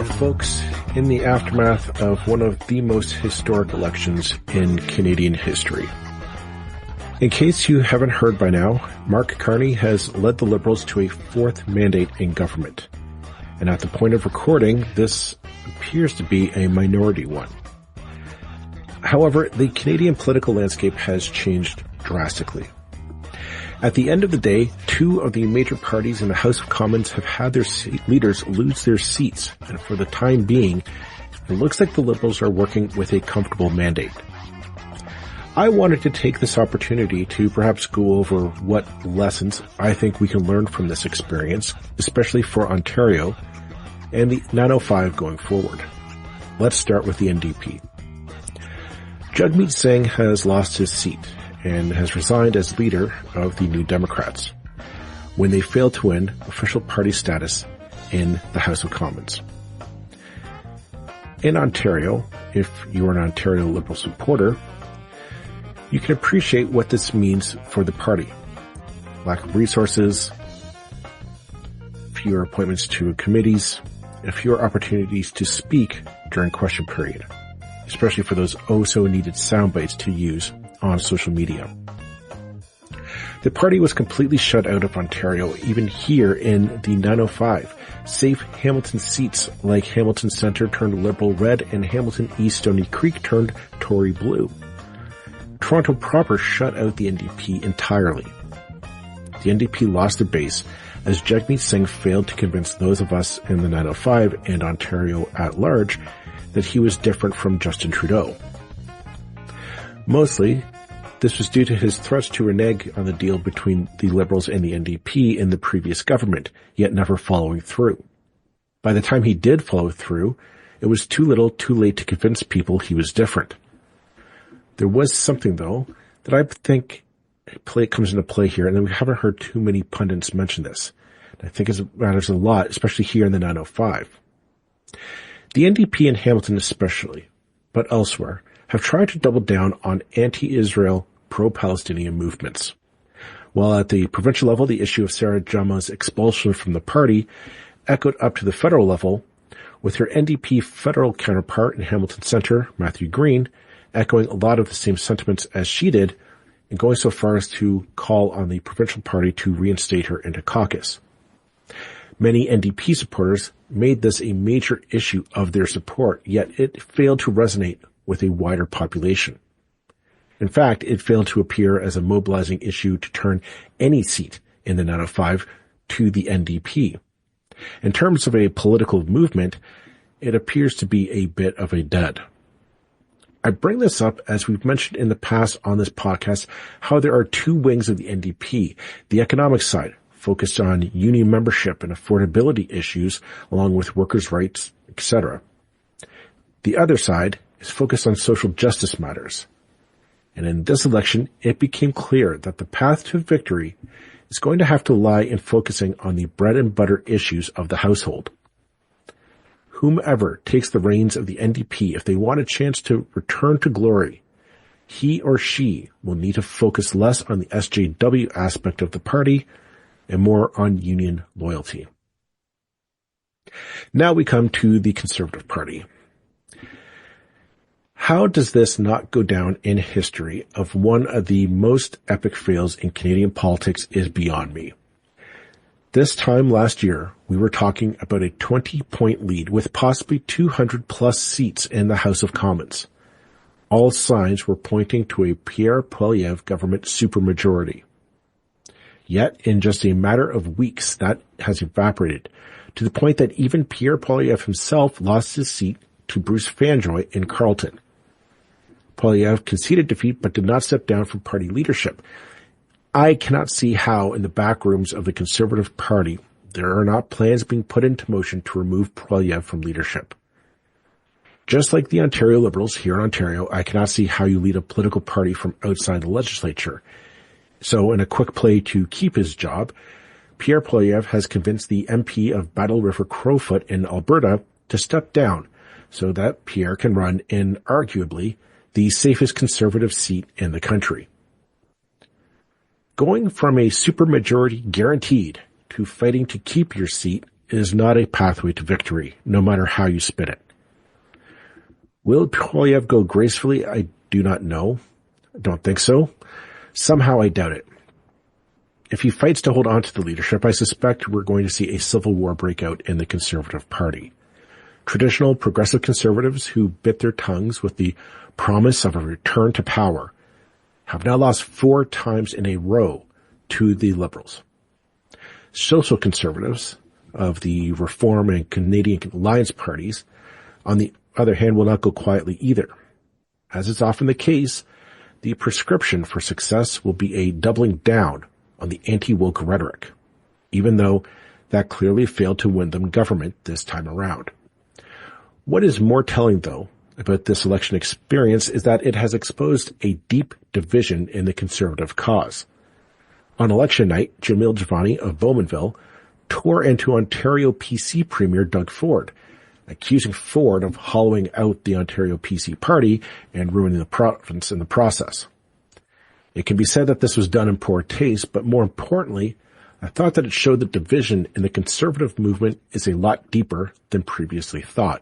folks, in the aftermath of one of the most historic elections in Canadian history. In case you haven't heard by now, Mark Carney has led the Liberals to a fourth mandate in government. And at the point of recording, this appears to be a minority one. However, the Canadian political landscape has changed drastically. At the end of the day, two of the major parties in the House of Commons have had their leaders lose their seats, and for the time being, it looks like the Liberals are working with a comfortable mandate. I wanted to take this opportunity to perhaps go over what lessons I think we can learn from this experience, especially for Ontario and the 905 going forward. Let's start with the NDP. Jagmeet Singh has lost his seat and has resigned as leader of the New Democrats when they failed to win official party status in the House of Commons. In Ontario, if you are an Ontario Liberal supporter, you can appreciate what this means for the party. Lack of resources, fewer appointments to committees, and fewer opportunities to speak during question period, especially for those oh-so-needed sound bites to use on social media. The party was completely shut out of Ontario, even here in the 905. Save Hamilton seats like Hamilton Centre turned Liberal red and Hamilton East Stony Creek turned Tory blue. Toronto proper shut out the NDP entirely. The NDP lost their base as Jagmeet Singh failed to convince those of us in the 905 and Ontario at large that he was different from Justin Trudeau. Mostly, this was due to his threats to renege on the deal between the Liberals and the NDP in the previous government, yet never following through. By the time he did follow through, it was too little, too late to convince people he was different. There was something, though, that I think comes into play here, and we haven't heard too many pundits mention this. I think it matters a lot, especially here in the 905. The NDP in Hamilton especially, but elsewhere, have tried to double down on anti-Israel, pro-Palestinian movements. While at the provincial level, the issue of Sarah Jama's expulsion from the party echoed up to the federal level, with her NDP federal counterpart in Hamilton Centre, Matthew Green, echoing a lot of the same sentiments as she did, and going so far as to call on the provincial party to reinstate her into caucus. Many NDP supporters made this a major issue of their support, yet it failed to resonate with a wider population. In fact, it failed to appear as a mobilizing issue to turn any seat in the 905 to the NDP. In terms of a political movement, it appears to be a bit of a dud. I bring this up as we've mentioned in the past on this podcast how there are two wings of the NDP. The economic side, focused on union membership and affordability issues, along with workers' rights, etc. The other side is focused on social justice matters. And in this election, it became clear that the path to victory is going to have to lie in focusing on the bread and butter issues of the household. Whomever takes the reins of the NDP, if they want a chance to return to glory, he or she will need to focus less on the SJW aspect of the party and more on union loyalty. Now we come to the Conservative Party. How does this not go down in history of one of the most epic fails in Canadian politics is beyond me. This time last year, we were talking about a 20-point lead with possibly 200-plus seats in the House of Commons. All signs were pointing to a Pierre Poilievre government supermajority. Yet, in just a matter of weeks, that has evaporated, to the point that even Pierre Poilievre himself lost his seat to Bruce Fanjoy in Carleton. Poilievre conceded defeat but did not step down from party leadership. I cannot see how in the back rooms of the Conservative Party there are not plans being put into motion to remove Poilievre from leadership. Just like the Ontario Liberals here in Ontario, I cannot see how you lead a political party from outside the legislature. So in a quick play to keep his job, Pierre Poilievre has convinced the MP of Battle River Crowfoot in Alberta to step down so that Pierre can run in arguably the safest Conservative seat in the country. Going from a supermajority guaranteed to fighting to keep your seat is not a pathway to victory, no matter how you spin it. Will Poilievre go gracefully? I do not know. I don't think so. Somehow I doubt it. If he fights to hold on to the leadership, I suspect we're going to see a civil war break out in the Conservative Party. Traditional progressive conservatives who bit their tongues with the promise of a return to power have now lost 4 times in a row to the Liberals. Social conservatives of the Reform and Canadian Alliance parties, on the other hand, will not go quietly either. As is often the case, the prescription for success will be a doubling down on the anti-woke rhetoric, even though that clearly failed to win them government this time around. What is more telling, though, about this election experience is that it has exposed a deep division in the Conservative cause. On election night, Jamil Javani of Bowmanville tore into Ontario PC Premier Doug Ford, accusing Ford of hollowing out the Ontario PC party and ruining the province in the process. It can be said that this was done in poor taste, but more importantly, I thought that it showed that division in the Conservative movement is a lot deeper than previously thought.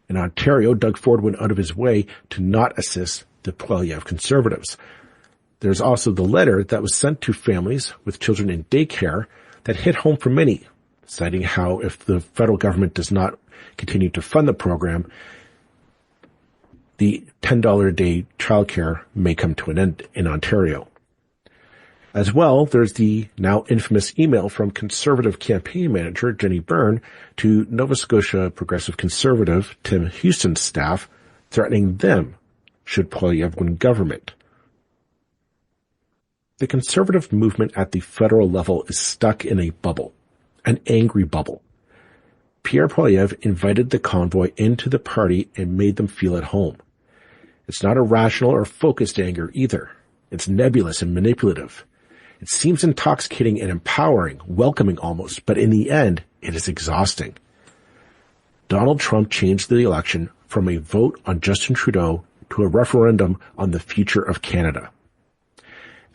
In Ontario, Doug Ford went out of his way to not assist the Poilievre Conservatives. There's also the letter that was sent to families with children in daycare that hit home for many, citing how if the federal government does not continue to fund the program, the $10 a day childcare may come to an end in Ontario. As well, there's the now infamous email from Conservative campaign manager Jenny Byrne to Nova Scotia Progressive Conservative Tim Houston's staff, threatening them should Poilievre win government. The Conservative movement at the federal level is stuck in a bubble, an angry bubble. Pierre Poilievre invited the convoy into the party and made them feel at home. It's not a rational or focused anger either. It's nebulous and manipulative. It seems intoxicating and empowering, welcoming almost, but in the end, it is exhausting. Donald Trump changed the election from a vote on Justin Trudeau to a referendum on the future of Canada.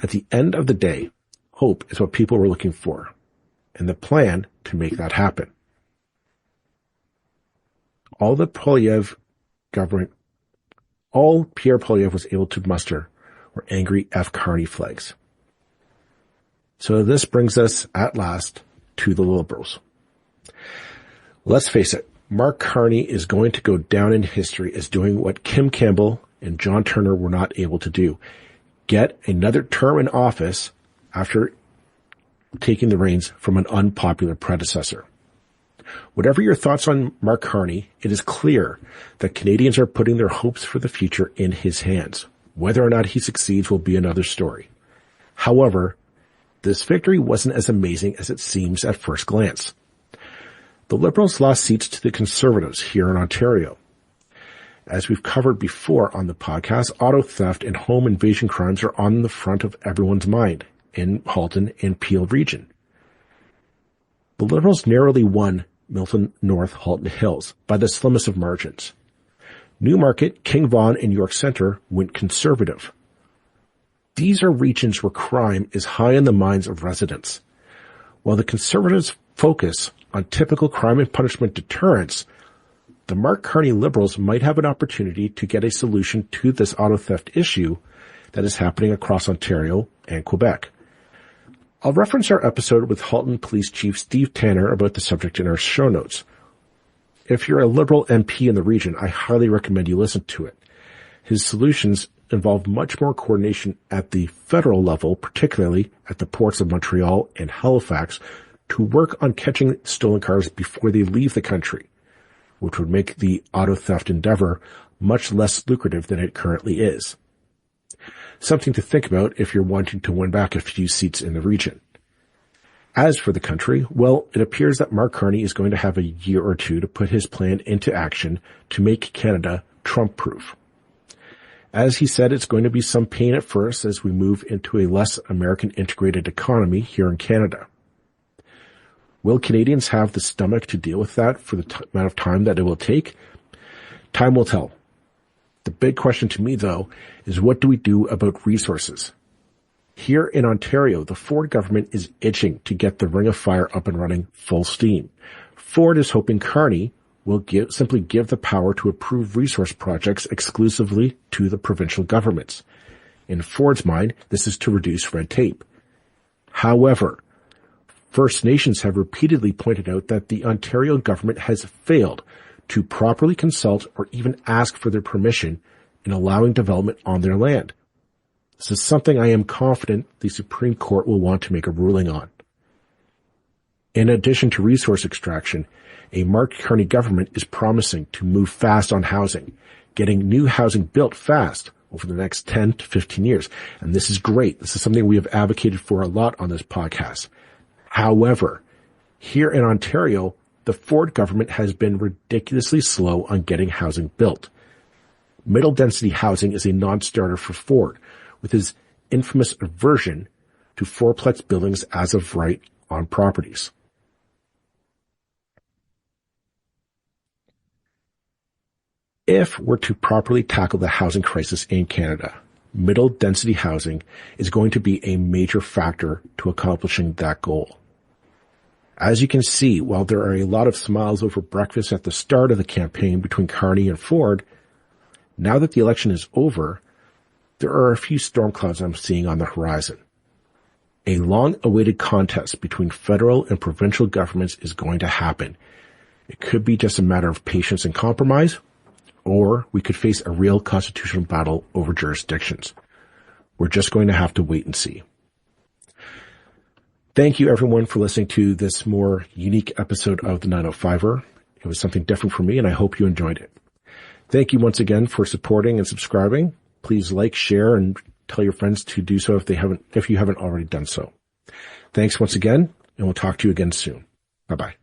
At the end of the day, hope is what people were looking for, and the plan to make that happen. All Pierre Poilievre was able to muster were angry F. Carney flags. So this brings us, at last, to the Liberals. Let's face it, Mark Carney is going to go down in history as doing what Kim Campbell and John Turner were not able to do. Get another term in office after taking the reins from an unpopular predecessor. Whatever your thoughts on Mark Carney, it is clear that Canadians are putting their hopes for the future in his hands. Whether or not he succeeds will be another story. However, this victory wasn't as amazing as it seems at first glance. The Liberals lost seats to the Conservatives here in Ontario. As we've covered before on the podcast, auto theft and home invasion crimes are on the front of everyone's mind in Halton and Peel region. The Liberals narrowly won Milton North Halton Hills by the slimmest of margins. Newmarket, King Vaughan, and York Centre went Conservative. These are regions where crime is high in the minds of residents. While the Conservatives focus on typical crime and punishment deterrence, the Mark Carney Liberals might have an opportunity to get a solution to this auto theft issue that is happening across Ontario and Quebec. I'll reference our episode with Halton Police Chief Steve Tanner about the subject in our show notes. If you're a Liberal MP in the region, I highly recommend you listen to it. His solutions involve much more coordination at the federal level, particularly at the ports of Montreal and Halifax, to work on catching stolen cars before they leave the country, which would make the auto theft endeavor much less lucrative than it currently is. Something to think about if you're wanting to win back a few seats in the region. As for the country, well, it appears that Mark Carney is going to have a year or two to put his plan into action to make Canada Trump-proof. As he said, it's going to be some pain at first as we move into a less American integrated economy here in Canada. Will Canadians have the stomach to deal with that for the amount of time that it will take? Time will tell. The big question to me, though, is what do we do about resources? Here in Ontario, the Ford government is itching to get the Ring of Fire up and running full steam. Ford is hoping Carney will simply give the power to approve resource projects exclusively to the provincial governments. In Ford's mind, this is to reduce red tape. However, First Nations have repeatedly pointed out that the Ontario government has failed to properly consult or even ask for their permission in allowing development on their land. This is something I am confident the Supreme Court will want to make a ruling on. In addition to resource extraction, a Mark Carney government is promising to move fast on housing, getting new housing built fast over the next 10 to 15 years. And this is great. This is something we have advocated for a lot on this podcast. However, here in Ontario, the Ford government has been ridiculously slow on getting housing built. Middle density housing is a non-starter for Ford, with his infamous aversion to fourplex buildings as of right on properties. If we're to properly tackle the housing crisis in Canada, middle density housing is going to be a major factor to accomplishing that goal. As you can see, while there are a lot of smiles over breakfast at the start of the campaign between Carney and Ford, now that the election is over, there are a few storm clouds I'm seeing on the horizon. A long-awaited contest between federal and provincial governments is going to happen. It could be just a matter of patience and compromise, or we could face a real constitutional battle over jurisdictions. We're just going to have to wait and see. Thank you, everyone, for listening to this more unique episode of the 905er. It was something different for me, and I hope you enjoyed it. Thank you once again for supporting and subscribing. Please like, share, and tell your friends to do so if you haven't already done so. Thanks once again, and we'll talk to you again soon. Bye-bye.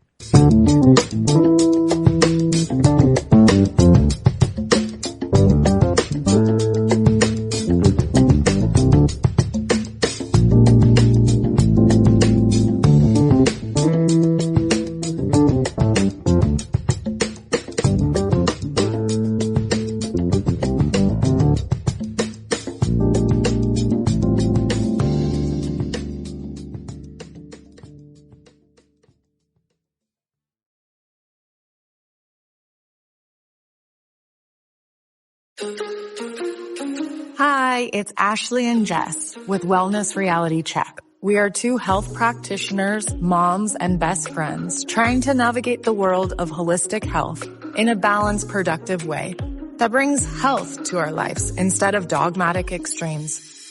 Hi, it's Ashley and Jess with Wellness Reality Check. We are two health practitioners, moms, and best friends trying to navigate the world of holistic health in a balanced, productive way that brings health to our lives instead of dogmatic extremes.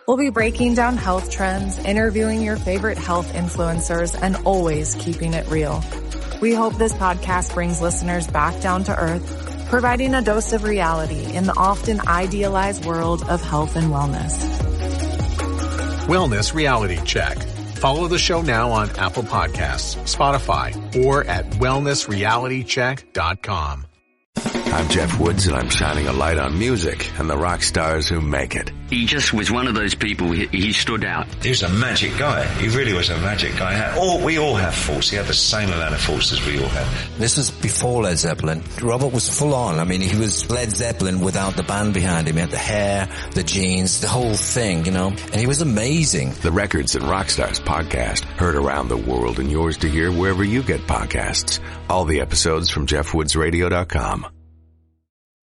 We'll be breaking down health trends, interviewing your favorite health influencers, and always keeping it real. We hope this podcast brings listeners back down to earth, providing a dose of reality in the often idealized world of health and wellness. Wellness Reality Check. Follow the show now on Apple Podcasts, Spotify, or at wellnessrealitycheck.com. I'm Jeff Woods, and I'm shining a light on music and the rock stars who make it. He just was one of those people, he stood out. He was a magic guy. He really was a magic guy. We all have faults. He had the same amount of faults as we all have. This was before Led Zeppelin. Robert was full on. I mean, he was Led Zeppelin without the band behind him. He had the hair, the jeans, the whole thing, you know, and he was amazing. The Records and Rockstars podcast, heard around the world and yours to hear wherever you get podcasts. All the episodes from JeffWoodsRadio.com.